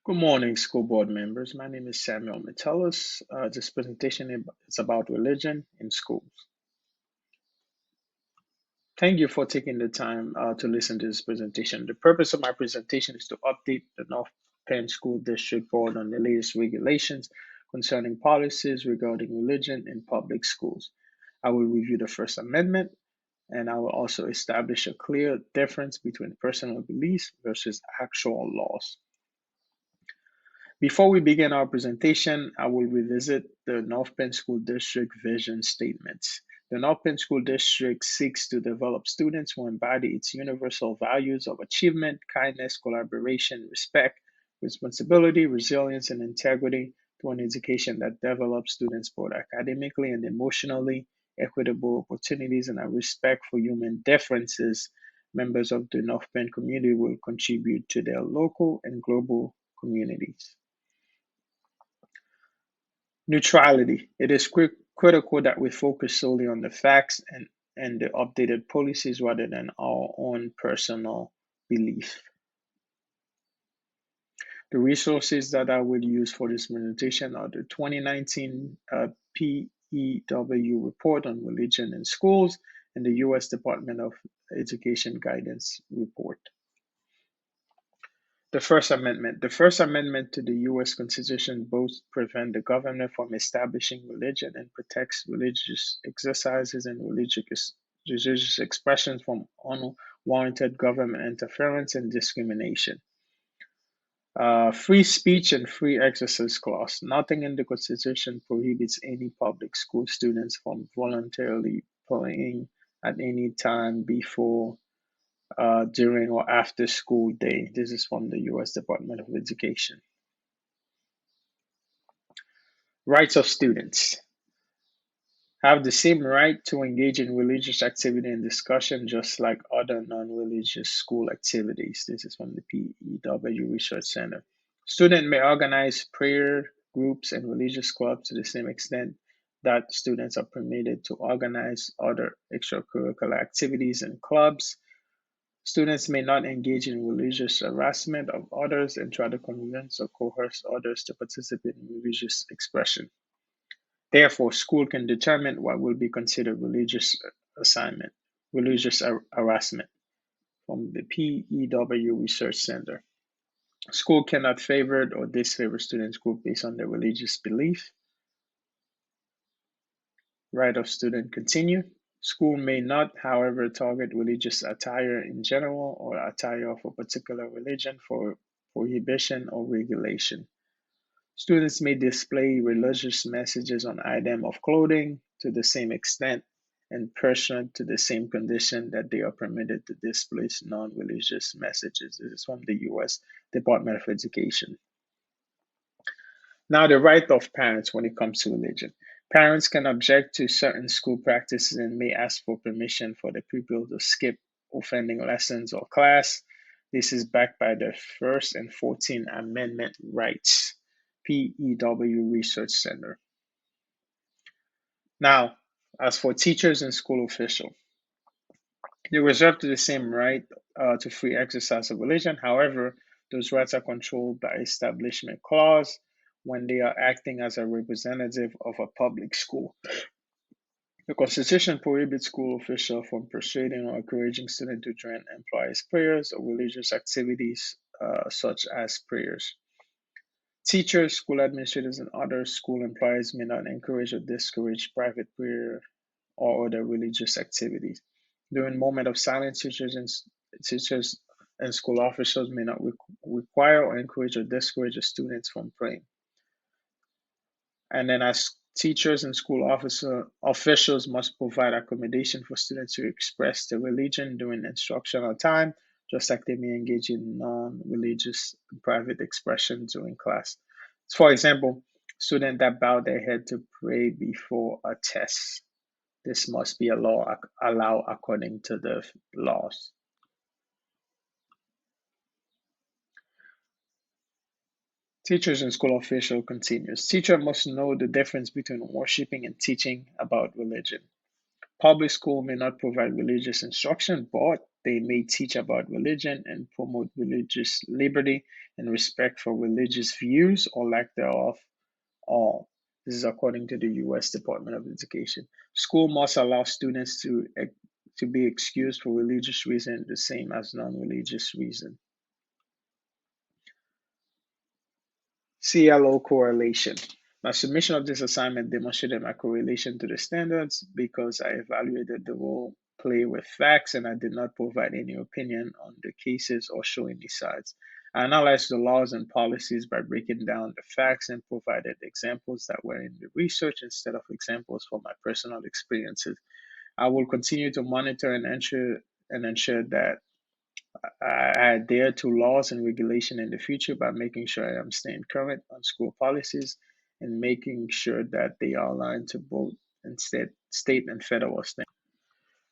Good morning, school board members. My name is Samuel Metellus. This presentation is about religion in schools. Thank you for taking the time to listen to this presentation. The purpose of my presentation is to update the North Penn School District Board on the latest regulations concerning policies regarding religion in public schools. I will review the First Amendment, and I will also establish a clear difference between personal beliefs versus actual laws. Before we begin our presentation, I will revisit the North Penn School District vision statements. The North Penn School District seeks to develop students who embody its universal values of achievement, kindness, collaboration, respect, responsibility, resilience, and integrity through an education that develops students both academically and emotionally, equitable opportunities, and a respect for human differences. Members of the North Penn community will contribute to their local and global communities. Neutrality. It is critical that we focus solely on the facts and the updated policies rather than our own personal belief. The resources that I will use for this presentation are the 2019 PEW report on religion in schools and the U.S. Department of Education guidance report. The First Amendment. The First Amendment to the U.S. Constitution both prevent the government from establishing religion and protects religious exercises and religious expressions from unwarranted government interference and discrimination. Free speech and free exercise clause. Nothing in the Constitution prohibits any public school students from voluntarily playing at any time before, during, or after school day. This is from the U.S. Department of Education. Rights of students have the same right to engage in religious activity and discussion just like other non-religious school activities. This is from the PEW Research Center. Students may organize prayer groups and religious clubs to the same extent that students are permitted to organize other extracurricular activities and clubs. Students may not engage in religious harassment of others and try to convince or coerce others to participate in religious expression. Therefore, school can determine what will be considered religious harassment from the PEW Research Center. School cannot favor or disfavor students group based on their religious belief. Right of student continue. School may not, however, target religious attire in general or attire of a particular religion for prohibition or regulation. Students may display religious messages on items of clothing to the same extent and pursuant to the same condition that they are permitted to display non-religious messages. This is from the U.S. Department of Education. Now, the right of parents when it comes to religion. Parents can object to certain school practices and may ask for permission for the pupil to skip offending lessons or class. This is backed by the First and 14th Amendment rights. PEW Research Center. Now, as for teachers and school officials, they reserve the same right to free exercise of religion. However, those rights are controlled by Establishment Clause when they are acting as a representative of a public school. The Constitution prohibits school officials from persuading or encouraging students to join employees' prayers or religious activities such as prayers. Teachers, school administrators, and other school employees may not encourage or discourage private prayer or other religious activities. During moment of silence, teachers and school officials may not require or encourage or discourage the students from praying. And then as teachers and school officials must provide accommodation for students to express their religion during instructional time, just like they may engage in non-religious private expression during class. For example, students that bow their head to pray before a test. This must be allowed according to the laws. Teachers and school official continues. Teacher must know the difference between worshiping and teaching about religion. Public school may not provide religious instruction, but they may teach about religion and promote religious liberty and respect for religious views or lack thereof. All. This is according to the U.S. Department of Education. School must allow students to be excused for religious reason the same as non-religious reason. CLO correlation. My submission of this assignment demonstrated my correlation to the standards because I evaluated the role play with facts and I did not provide any opinion on the cases or show any sides. I analyzed the laws and policies by breaking down the facts and provided examples that were in the research instead of examples from my personal experiences. I will continue to monitor and ensure that I adhere to laws and regulation in the future by making sure I am staying current on school policies and making sure that they are aligned to both state and federal standards.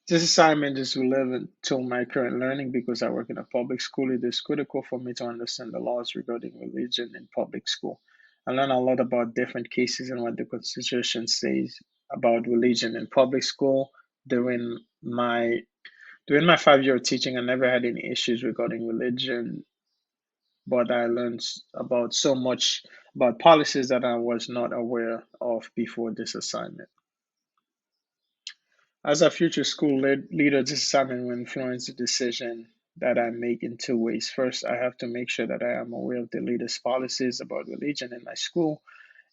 This assignment is relevant to my current learning because I work in a public school. It is critical for me to understand the laws regarding religion in public school. I learn a lot about different cases and what the Constitution says about religion in public school during my during my 5 year teaching. I never had any issues regarding religion, but I learned about so much about policies that I was not aware of before this assignment. As a future school leader, this assignment will influence the decision that I make in two ways. First, I have to make sure that I am aware of the latest policies about religion in my school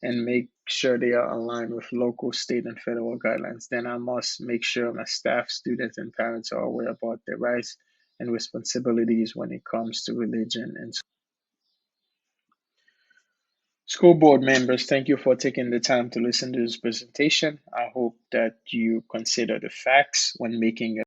and make sure they are aligned with local, state, and federal guidelines. Then I must make sure my staff, students, and parents are aware about their rights and responsibilities when it comes to religion and school board members. Thank you for taking the time to listen to this presentation. I hope that you consider the facts when making